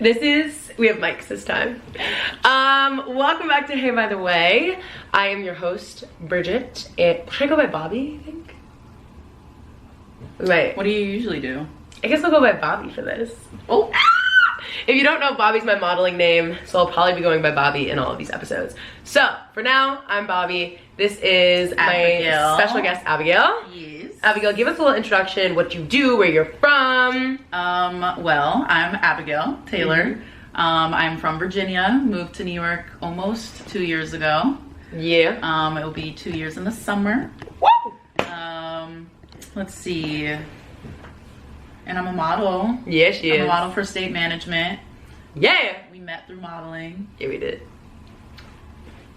We have mics this time. Welcome back to Hey By The Way. I am your host, Bridget. Should I go by Bobby, I think? Wait. What do you usually do? I guess I'll go by Bobby for this. Oh. If you don't know, Bobby's my modeling name, so I'll probably be going by Bobby in all of these episodes. So, for now, I'm Bobby. This is Abigail. My special guest, Abigail. Yes. Abigail, give us a little introduction, what you do, where you're from. Well, I'm Abigail Taylor. I'm from Virginia, moved to New York almost 2 years ago. Yeah. It will be 2 years in the summer. Woo! Let's see. And I'm a model. Yeah, she is. I'm a model for state management. Yeah. We met through modeling. Yeah, we did.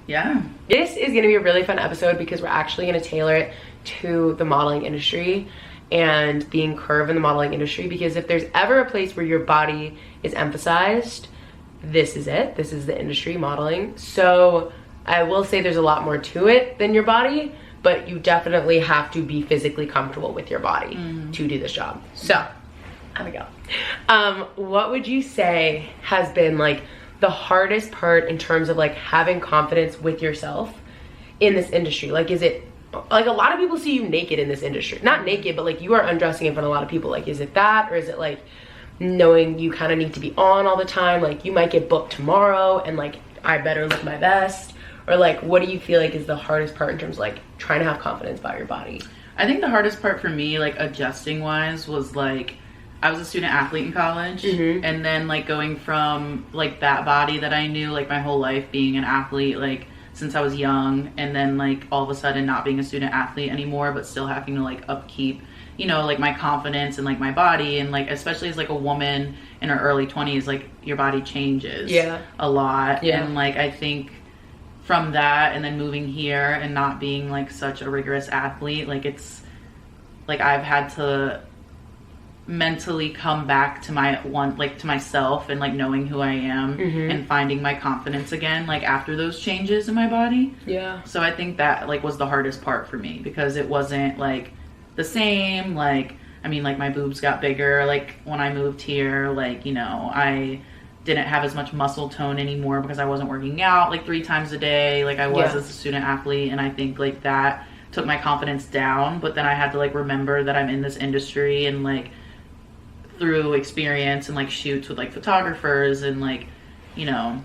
Yeah. This is gonna be a really fun episode because we're actually gonna tailor it to the modeling industry and being curved in the modeling industry, because if there's ever a place where your body is emphasized, this is it. This is the industry, modeling. So I will say there's a lot more to it than your body, but you definitely have to be physically comfortable with your body to do this job. So, Abigail, what would you say has been like the hardest part in terms of like having confidence with yourself in this industry? Like, is it like a lot of people see you naked in this industry? Not naked, but like you are undressing in front of a lot of people. Like, is it that, or is it like knowing you kind of need to be on all the time? Like, you might get booked tomorrow and like, I better look my best. Or like, what do you feel like is the hardest part in terms of like trying to have confidence about your body? I think the hardest part for me, like adjusting wise, was like, I was a student athlete in college, and then like going from like that body that I knew like my whole life, being an athlete like since I was young, and then like all of a sudden not being a student athlete anymore, but still having to like upkeep, you know, like my confidence and like my body, and like especially as like a woman in her early 20s, like your body changes a lot. And like I think from that and then moving here and not being like such a rigorous athlete, like it's like I've had to mentally come back to to myself and like knowing who I am and finding my confidence again, like after those changes in my body. So I think that like was the hardest part for me, because it wasn't like the same, like I mean like my boobs got bigger like when I moved here, like, you know, I didn't have as much muscle tone anymore because I wasn't working out like 3 times a day like I was as a student athlete, and I think like that took my confidence down. But then I had to like remember that I'm in this industry, and like through experience and like shoots with like photographers and like, you know,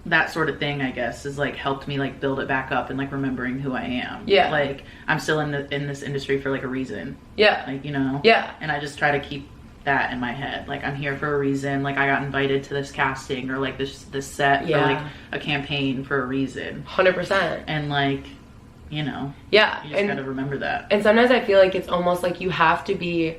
that sort of thing, I guess, has like helped me like build it back up and like remembering who I am. Like I'm still in this industry for like a reason. Like, you know. And I just try to keep that in my head, like I'm here for a reason, like I got invited to this casting or like this set for like a campaign for a reason. 100%. And like, you know, you just gotta remember that. And sometimes I feel like it's almost like you have to be,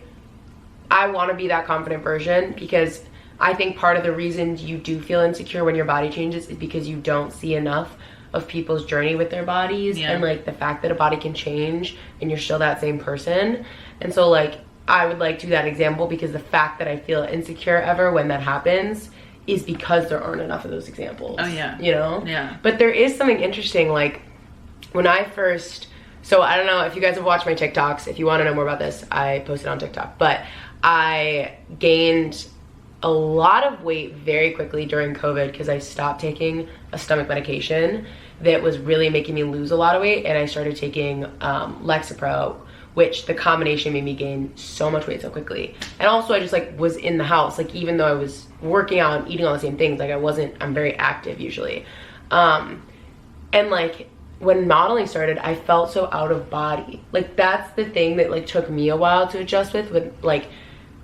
I want to be that confident version, because I think part of the reason you do feel insecure when your body changes is because you don't see enough of people's journey with their bodies and like the fact that a body can change and you're still that same person. And so like I would like to that example, because the fact that I feel insecure ever when that happens is because there aren't enough of those examples. You know? But there is something interesting, like when I first, so I don't know if you guys have watched my TikToks. If you want to know more about this, I posted on TikTok, but I gained a lot of weight very quickly during COVID because I stopped taking a stomach medication that was really making me lose a lot of weight, and I started taking Lexapro, which the combination made me gain so much weight so quickly. And also I just like was in the house, like even though I was working out and eating all the same things, like I'm very active usually. And like when modeling started, I felt so out of body. Like that's the thing that like took me a while to adjust with like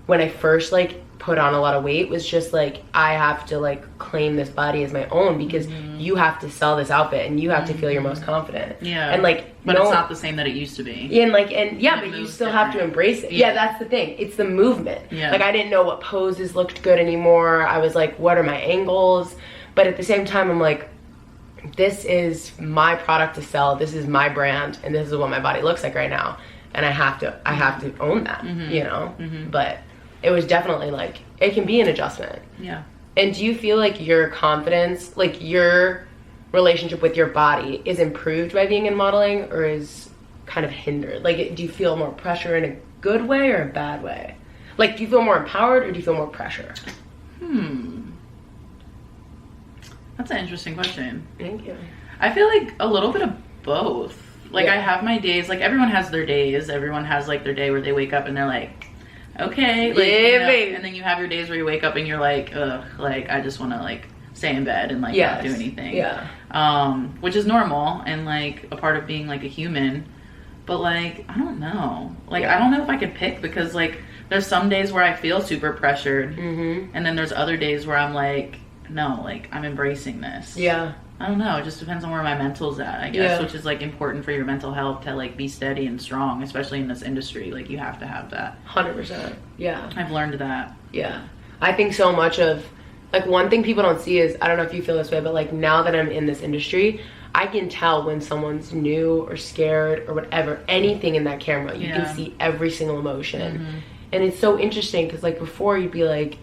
when I first like put on a lot of weight, was just like I have to like claim this body as my own, because you have to sell this outfit and you have to feel your most confident. And like, but it's not the same that it used to be. And like, but you still have to embrace it. That's the thing, it's the movement. Like I didn't know what poses looked good anymore. I was like, what are my angles? But at the same time I'm like, this is my product to sell, this is my brand, and this is what my body looks like right now, and I have to own that. You know. But it was definitely like, it can be an adjustment. And do you feel like your confidence, like your relationship with your body, is improved by being in modeling, or is kind of hindered? Like, do you feel more pressure in a good way or a bad way? Like, do you feel more empowered or do you feel more pressure? That's an interesting question. Thank you. I feel like a little bit of both. Like, Yeah. I have my days, like, everyone has their days. Everyone has, like, their day where they wake up and they're like, okay. Like, Yeah, baby. And then you have your days where you wake up and you're like, ugh, like, I just want to, like, stay in bed and, like, not do anything. Yeah. Which is normal and, like, a part of being, like, a human. But, like, I don't know. Like, I don't know if I could pick because, like, there's some days where I feel super pressured. And then there's other days where I'm like, no, like, I'm embracing this. Yeah. I don't know. It just depends on where my mental's at, I guess, which is, like, important for your mental health to, like, be steady and strong, especially in this industry. Like, you have to have that. 100%. Yeah. I've learned that. Yeah. I think so much of, like, one thing people don't see is, I don't know if you feel this way, but, like, now that I'm in this industry, I can tell when someone's new or scared or whatever, anything in that camera. You can see every single emotion. And it's so interesting because, like, before you'd be like,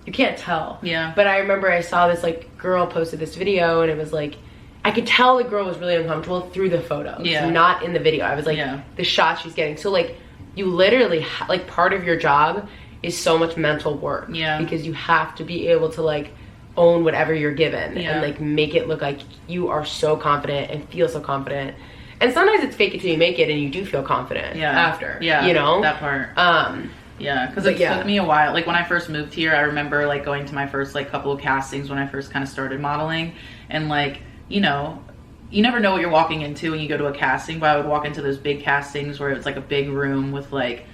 you can't tell. Yeah. But I remember I saw this, like, girl posted this video and it was like, I could tell the girl was really uncomfortable through the photos, not in the video. I was like, the shot she's getting. So, like, you literally, like, part of your job is so much mental work. Because you have to be able to, like, own whatever you're given and, like, make it look like you are so confident and feel so confident. And sometimes it's fake it till you make it and you do feel confident after. Yeah. You know? That part. Yeah, because it took me a while. Like, when I first moved here, I remember, like, going to my first, like, couple of castings when I first kind of started modeling. And, like, you know, you never know what you're walking into when you go to a casting, but I would walk into those big castings where it's, like, a big room with, like,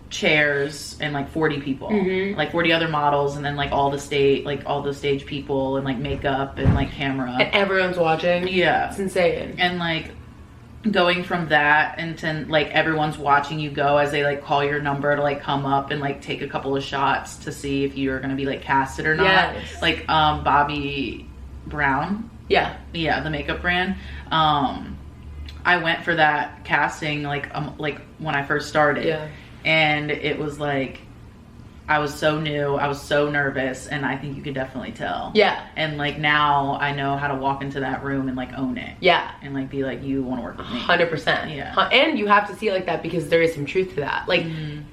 chairs and, like, 40 people. Like, 40 other models and then, like, all the stage people and, like, makeup and, like, camera. And everyone's watching. Yeah. It's insane. And, like, going from that into, like, everyone's watching you go as they, like, call your number to, like, come up and, like, take a couple of shots to see if you're gonna be, like, casted or not. Like, Bobby Brown, the makeup brand, I went for that casting, like, when I first started, and it was like, I was so new, I was so nervous, and I think you could definitely tell. And, like, now I know how to walk into that room and, like, own it. And, like, be like, you want to work with me. 100%. And you have to see it like that because there is some truth to that. Like,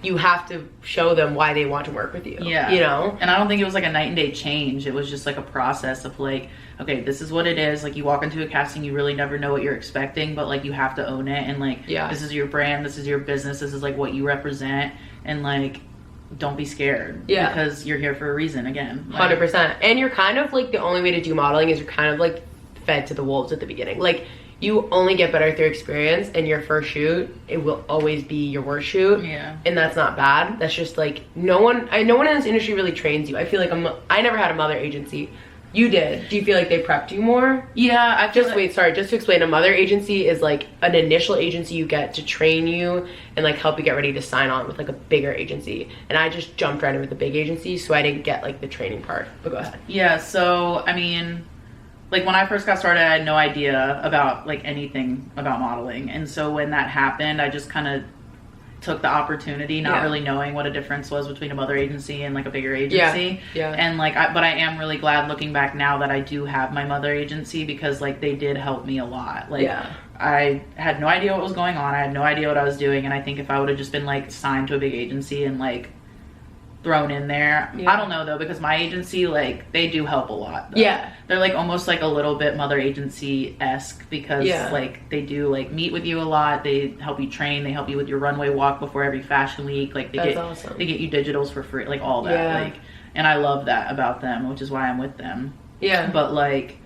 you have to show them why they want to work with you. You know? And I don't think it was, like, a night and day change. It was just, like, a process of, like, okay, this is what it is. Like, you walk into a casting, you really never know what you're expecting, but, like, you have to own it. And, like, this is your brand, this is your business, this is, like, what you represent. And, like, don't be scared because you're here for a reason again. Like, 100%. And you're kind of, like, the only way to do modeling is you're kind of, like, fed to the wolves at the beginning. Like, you only get better through experience, and your first shoot, it will always be your worst shoot. And that's not bad. That's just, like, no one in this industry really trains you. I feel like I never had a mother agency. You did. Do you feel like they prepped you more? Yeah, just to explain, a mother agency is, like, an initial agency you get to train you and, like, help you get ready to sign on with, like, a bigger agency. And I just jumped right in with the big agency, so I didn't get, like, the training part. But go ahead. Yeah, so, I mean, like, when I first got started, I had no idea about, like, anything about modeling. And so when that happened, I just kind of took the opportunity, not really knowing what a difference was between a mother agency and, like, a bigger agency. And, like, but I am really glad looking back now that I do have my mother agency because, like, they did help me a lot. Like, I had no idea what was going on. I had no idea what I was doing. And I think if I would have just been, like, signed to a big agency and, like, thrown in there, I don't know though, because my agency, like, they do help a lot though. They're, like, almost like a little bit mother agency-esque because like, they do, like, meet with you a lot, they help you train, they help you with your runway walk before every fashion week, like, they get you digitals for free, like, all that. Like, and I love that about them, which is why I'm with them. But, like,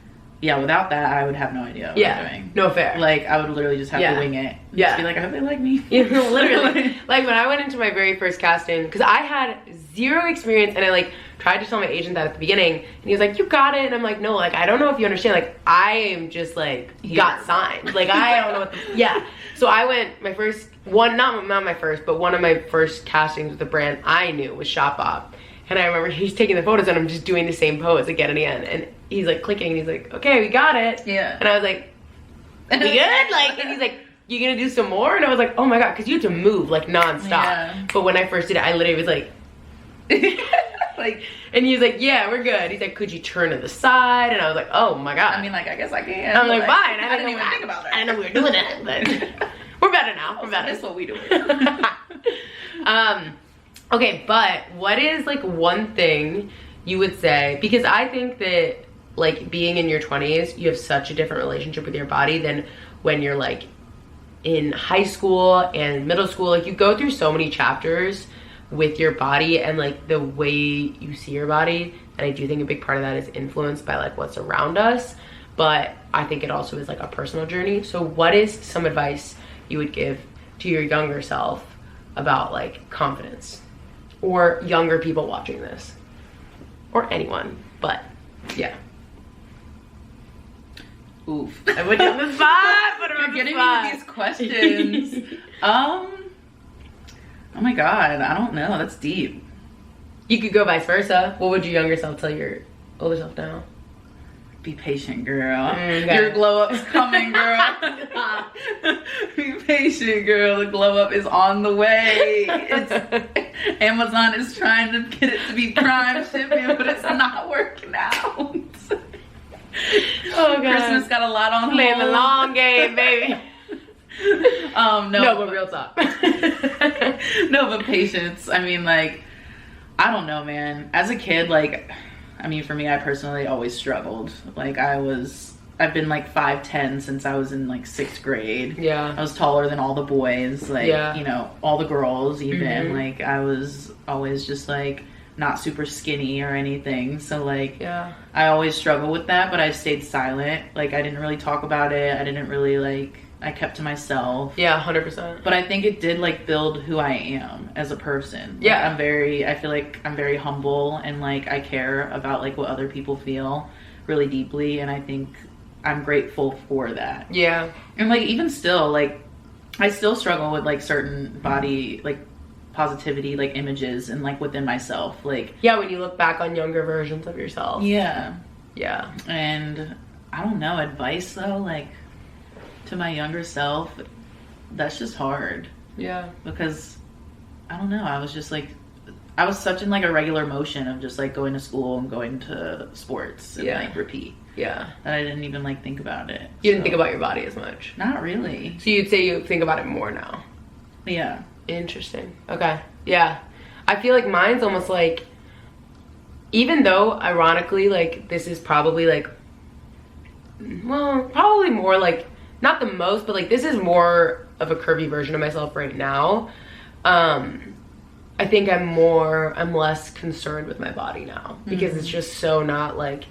without that, I would have no idea what I'm doing. No, fair. Like, I would literally just have to wing it. Just be like, I hope they like me. Literally. Like, when I went into my very first casting, because I had zero experience, and I, like, tried to tell my agent that at the beginning, and he was like, you got it. And I'm like, no, like, I don't know if you understand. Like, I am just, like, got signed. Like, I don't know what the, So I went, my first, not my first, but one of my first castings with the brand I knew was Shop Bop. And I remember he's taking the photos and I'm just doing the same pose again and again. And he's, like, clicking and he's like, okay, we got it. And I was like, we good? Like, and he's like, you gonna do some more? And I was like, oh my God, because you have to move, like, nonstop. But when I first did it, I literally was like, like, and he was like, yeah, we're good. He's like, could you turn to the side? And I was like, oh my God. I mean, like, I guess I can. I'm like, fine. I didn't even think about that. I didn't know we were doing that, but we're better now. We're better. That's what we do. Okay, but what is, like, one thing you would say, because I think that like being in your 20s, you have such a different relationship with your body than when you're like in high school and middle school. Like you go through so many chapters with your body and like the way you see your body, and I do think a big part of that is influenced by like what's around us, but I think it also is like a personal journey. So what is some advice you would give to your younger self about like confidence, or younger people watching this, or anyone? But yeah. Oof. I put you on the spot. You're getting me these questions. Oh my god, I don't know. That's deep. You could go vice versa. What would your younger self tell your older self now? Be patient, girl. Okay. Your glow up's coming, girl. Be patient, girl. The glow up is on the way. Amazon is trying to get it to be prime shipping, but it's not working out. Oh god. Christmas got a lot on Playing hold. the long game, baby. No, but real talk. No, but patience. I mean, like, I don't know, man. As a kid, like, I mean, for me, I personally always struggled. Like, I've been like 5'10" since I was in like 6th grade. Yeah. I was taller than all the boys, like, Yeah. you know, all the girls even. Mm-hmm. Like, I was always just like not super skinny or anything. So like, Yeah. I always struggled with that, but I stayed silent. Like, I didn't really talk about it. I didn't really like, I kept to myself. Yeah, 100%. But I think it did like build who I am as a person. Like, Yeah. I feel like I'm very humble, and like I care about like what other people feel really deeply, and I think I'm grateful for that. Yeah. And like even still, like I still struggle with like certain body like positivity like images and like within myself. Like, Yeah, when you look back on younger versions of yourself. yeah. Yeah. And I don't know, advice though, like to my younger self, that's just hard. Yeah. Because I don't know, I was just like, I was such in like a regular motion of just like going to school and going to sports and Yeah. like repeat, Yeah. that I didn't even like think about it. You didn't think about your body as much. Not really. So you'd say you think about it more now. Yeah. Interesting. Okay. Yeah. I feel like mine's almost like, even though ironically, like this is probably like, well, probably more like, not the most, but like this is more of a curvy version of myself right now. I think I'm less concerned with my body now, because it's just so not like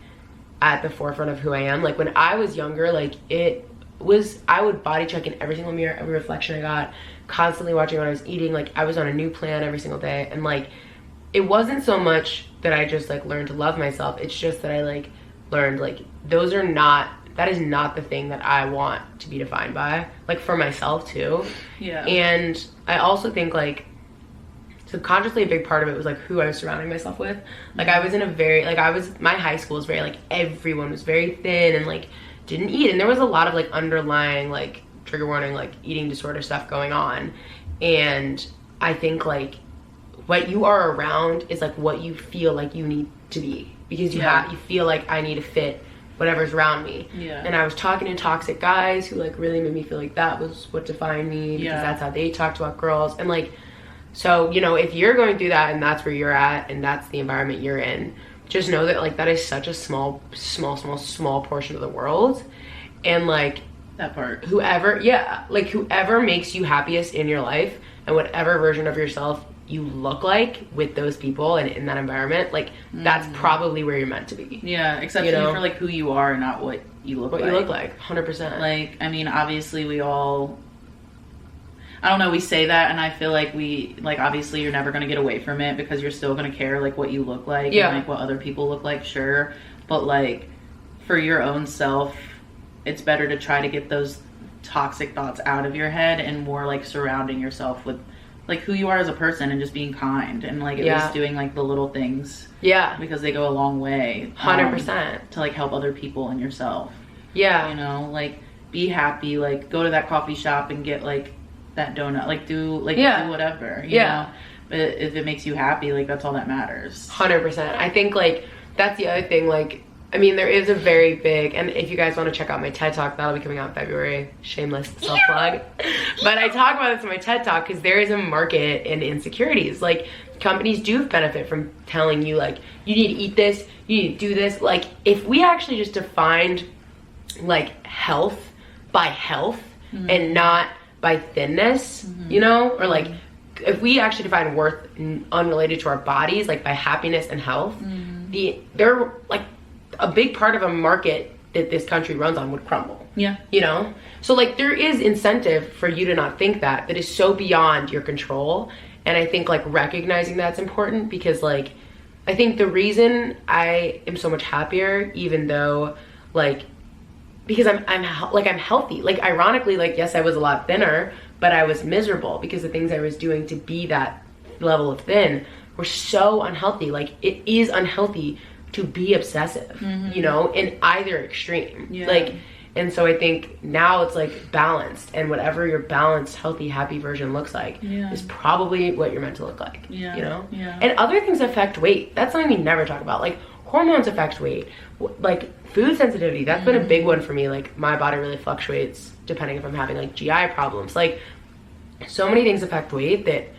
at the forefront of who I am. Like when I was younger, like I would body check in every single mirror, every reflection I got, constantly watching what I was eating. Like I was on a new plan every single day, and like it wasn't so much that I just like learned to love myself. It's just that I like learned like that is not the thing that I want to be defined by, like for myself too. Yeah. And I also think like subconsciously a big part of it was like who I was surrounding myself with. Like I was in a very, like my high school was very like, everyone was very thin and like didn't eat, and there was a lot of like underlying like trigger warning like eating disorder stuff going on. And I think like what you are around is like what you feel like you need to be, because you feel like I need to fit whatever's around me. Yeah. And I was talking to toxic guys who like really made me feel like that was what defined me, because that's how they talked about girls. And like, so, you know, if you're going through that and that's where you're at and that's the environment you're in, just know that like that is such a small portion of the world. And like That part. whoever makes you happiest in your life, and whatever version of yourself you look like with those people and in that environment, like that's probably where you're meant to be. Yeah, exception for like who you are, not what you look like. What you look like, 100%. Like, I mean, obviously we all, I don't know, we say that, and I feel like we, like, obviously you're never going to get away from it, because you're still going to care, like, what you look like and, like, what other people look like, sure. But, like, for your own self, it's better to try to get those toxic thoughts out of your head and more, like, surrounding yourself with, like, who you are as a person and just being kind and, like, at least doing, like, the little things. Yeah. Because they go a long way. 100%. To, like, help other people and yourself. Yeah. You know, like, be happy, like, go to that coffee shop and get, like, that donut, like do whatever, you know. But if it makes you happy, like that's all that matters. 100%. I think like that's the other thing. Like, I mean, there is a very big, and if you guys want to check out my TED Talk, that'll be coming out in February. Shameless self-plug. But I talk about this in my TED Talk, because there is a market in insecurities. Like, companies do benefit from telling you, like, you need to eat this, you need to do this. Like, if we actually just defined, like, health by health and not by thinness, you know, or like, if we actually define worth unrelated to our bodies, like by happiness and health, they're like a big part of a market that this country runs on would crumble. Yeah. You know? So like there is incentive for you to not think that is so beyond your control. And I think like recognizing that's important, because like I think the reason I am so much happier, even though like, because I'm healthy. Like ironically, like yes, I was a lot thinner, but I was miserable because the things I was doing to be that level of thin were so unhealthy. Like it is unhealthy to be obsessive, you know, in either extreme. Yeah. Like, and so I think now it's like balanced, and whatever your balanced, healthy, happy version looks like is probably what you're meant to look like, you know? And other things affect weight. That's something we never talk about. Like hormones affect weight. Like food sensitivity, that's been a big one for me. Like my body really fluctuates depending if I'm having like GI problems. Like so many things affect weight that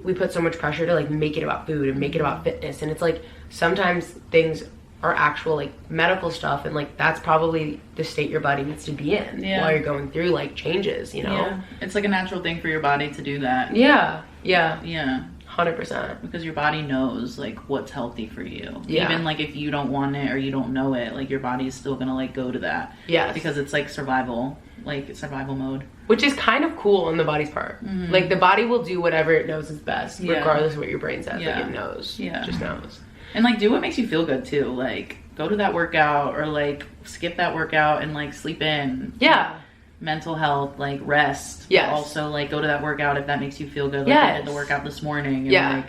we put so much pressure to like make it about food and make it about fitness. And it's like sometimes things are actual like medical stuff, and like that's probably the state your body needs to be in while you're going through like changes, you know? It's like a natural thing for your body to do that. 100%. Because your body knows like what's healthy for you. Yeah. Even like if you don't want it or you don't know it, like your body is still gonna like go to that. Yes. Because it's like survival mode. Which is kind of cool on the body's part. Like the body will do whatever it knows is best, regardless of what your brain says. Like it knows. Just knows. And like do what makes you feel good too. Like go to that workout, or like skip that workout and like sleep in. Yeah. Mental health, like rest. Yes. Also like go to that workout if that makes you feel good. Like I did the workout this morning. And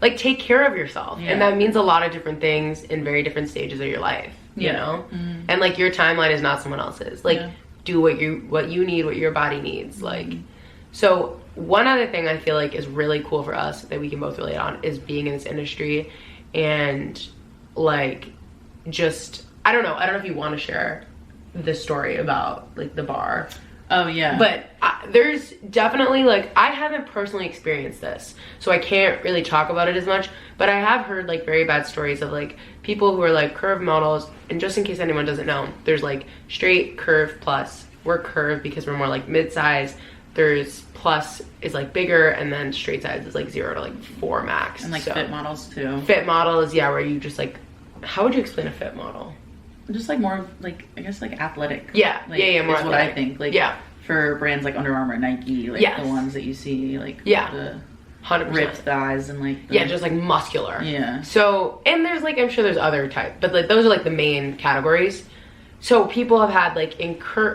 like take care of yourself. And that means a lot of different things in very different stages of your life. You know? And like your timeline is not someone else's. Like do what you need, what your body needs. Like so one other thing I feel like is really cool for us that we can both relate on is being in this industry, and like just I don't know if you want to share the story about like the bar. Oh yeah. But there's definitely like, I haven't personally experienced this, so I can't really talk about it as much, but I have heard like very bad stories of like people who are like curve models. And just in case anyone doesn't know, there's like straight, curve, plus. We're curved because we're more like mid-size. There's plus is like bigger, and then straight size is like 0 to like 4 max. And like fit models too. Fit model is where you just like, how would you explain a fit model? Just like more like, I guess like athletic. More is athletic. what I think. Like for brands like Under Armour, Nike, like the ones that you see, like the 100% ripped thighs and like just like muscular. So, and there's like, I'm sure there's other types, but like those are like the main categories. So people have had like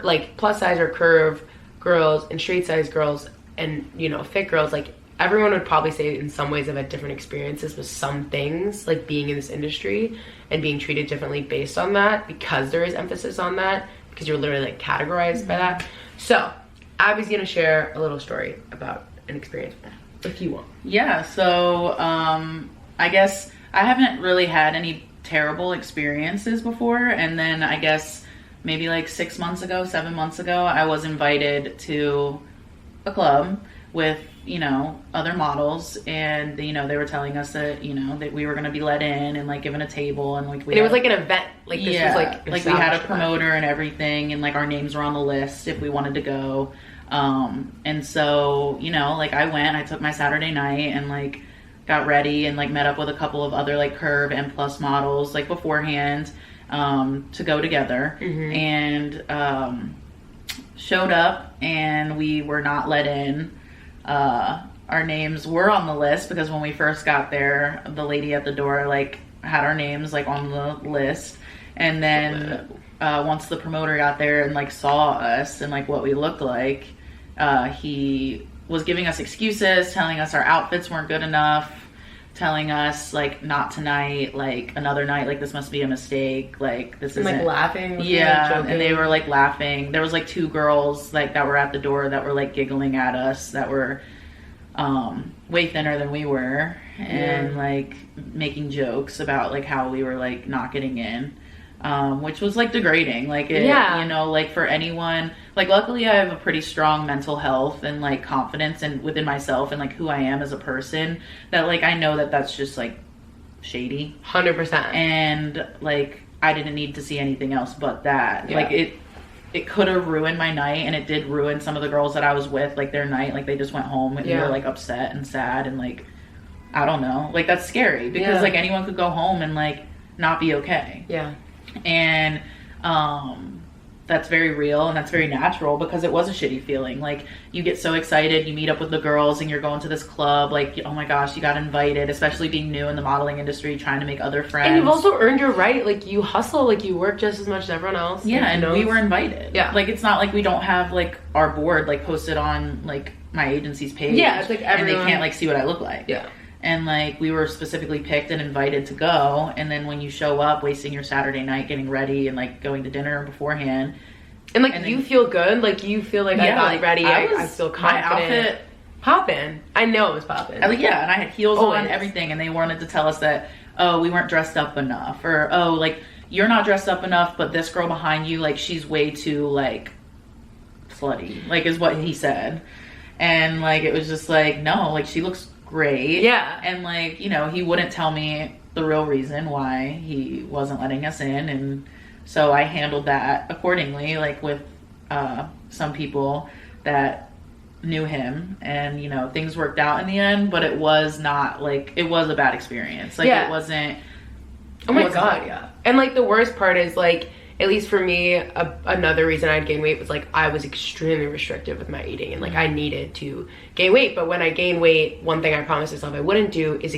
like plus size or curve girls and straight size girls, and you know, fit girls. Like everyone would probably say in some ways have had different experiences with some things, like being in this industry and being treated differently based on that, because there is emphasis on that, because you're literally like categorized by that. So Abby's gonna share a little story about an experience if you want. Yeah, so I guess I haven't really had any terrible experiences before, and then I guess maybe like 7 months ago, I was invited to a club with, you know, other models, and you know, they were telling us that, you know, that we were going to be let in and like given a table, and like it was like an event, like this was like we had a promoter and everything, and like our names were on the list if we wanted to go. And so, you know, like I went, I took my Saturday night and like got ready and like met up with a couple of other like curve and plus models like beforehand to go together, and showed up, and we were not let in. Our names were on the list because when we first got there, the lady at the door like had our names like on the list, and then once the promoter got there and like saw us and like what we looked like, he was giving us excuses, telling us our outfits weren't good enough, telling us like not tonight, like another night, like this must be a mistake, like this isn't, like laughing, and they were like laughing. There was like 2 girls like that were at the door that were like giggling at us, that were way thinner than we were, and like making jokes about like how we were like not getting in. which was like degrading. Like it, you know, like for anyone, like luckily I have a pretty strong mental health and like confidence and within myself and like who I am as a person, that like I know that that's just like shady. 100%. And like I didn't need to see anything else but that. Like it could have ruined my night, and it did ruin some of the girls that I was with, like their night. Like they just went home and they were like upset and sad, and like I don't know, like that's scary because like anyone could go home and like not be okay. And that's very real and that's very natural, because it was a shitty feeling. Like you get so excited, you meet up with the girls and you're going to this club, like oh my gosh, you got invited, especially being new in the modeling industry, trying to make other friends. And you've also earned your right, like you hustle, like you work just as much as everyone else. And we were invited. Like it's not like we don't have like our board like posted on like my agency's page. It's like everyone, and they can't like see what I look like. And like we were specifically picked and invited to go, and then when you show up wasting your Saturday night getting ready and like going to dinner beforehand, and like and you feel good, like you feel like I got like, ready, I feel confident. My outfit poppin'. I know it was poppin'. And I had heels on, everything, and they wanted to tell us that, oh, we weren't dressed up enough, or oh, like you're not dressed up enough, but this girl behind you, like she's way too like slutty, like is what he said. And like it was just like, no, like she looks great. And like, you know, he wouldn't tell me the real reason why he wasn't letting us in, and so I handled that accordingly, like with some people that knew him, and you know, things worked out in the end, but it was not like, it was a bad experience. Like it wasn't, oh my god. And like the worst part is like, at least for me, another reason I'd gain weight was like I was extremely restrictive with my eating, and like I needed to gain weight. But when I gain weight, one thing I promised myself I wouldn't do is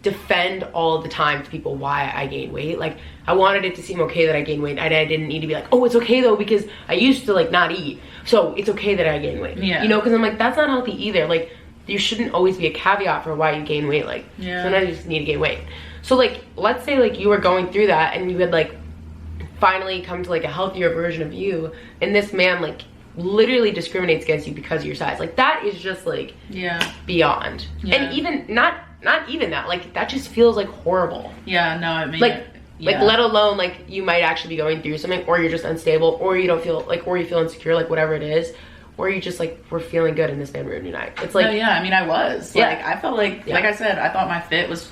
defend all the time to people why I gained weight. Like I wanted it to seem okay that I gained weight. I didn't need to be like, oh, it's okay though because I used to like not eat, so it's okay that I gained weight. You know, because I'm like, that's not healthy either. Like there shouldn't always be a caveat for why you gain weight. Like sometimes you just need to gain weight. So like let's say like you were going through that and you had like finally come to like a healthier version of you, and this man like literally discriminates against you because of your size. Like that is just like beyond. And even not even that, like that just feels like horrible. No, I mean, like let alone like you might actually be going through something, or you're just unstable, or you don't feel like, or you feel insecure, like whatever it is, or you just like were feeling good and this man ruined your night. It's like I mean I was like, I felt like I said, I thought my fit was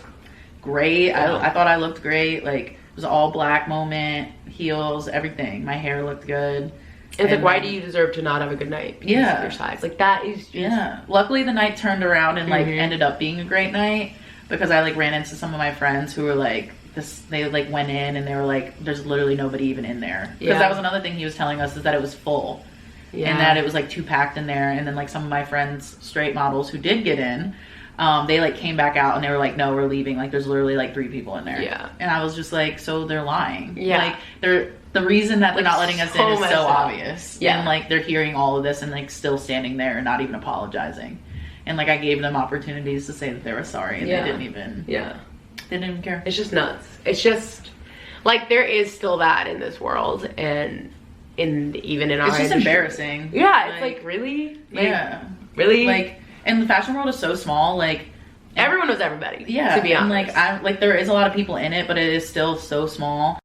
great. I thought I looked great. Like it was all black moment, heels, everything. My hair looked good. And it's like, why do you deserve to not have a good night because of your size? Like that is just... Luckily the night turned around and like ended up being a great night, because I like ran into some of my friends who were like they like went in and they were like, there's literally nobody even in there, because that was another thing he was telling us, is that it was full and that it was like too packed in there. And then like some of my friends, straight models who did get in, they like came back out and they were like, no, we're leaving, like there's literally like 3 people in there. And I was just like, so they're lying. Like the reason that they're not letting us in is so obvious. And like they're hearing all of this and like still standing there and not even apologizing. And like I gave them opportunities to say that they were sorry, and they didn't even they didn't even care. It's just nuts. It's just like there is still that in this world, and even in our it's just industry. Embarrassing. It's like really, like, really, like, and the fashion world is so small, like everyone knows everybody, to be honest. And like there is a lot of people in it, but it is still so small.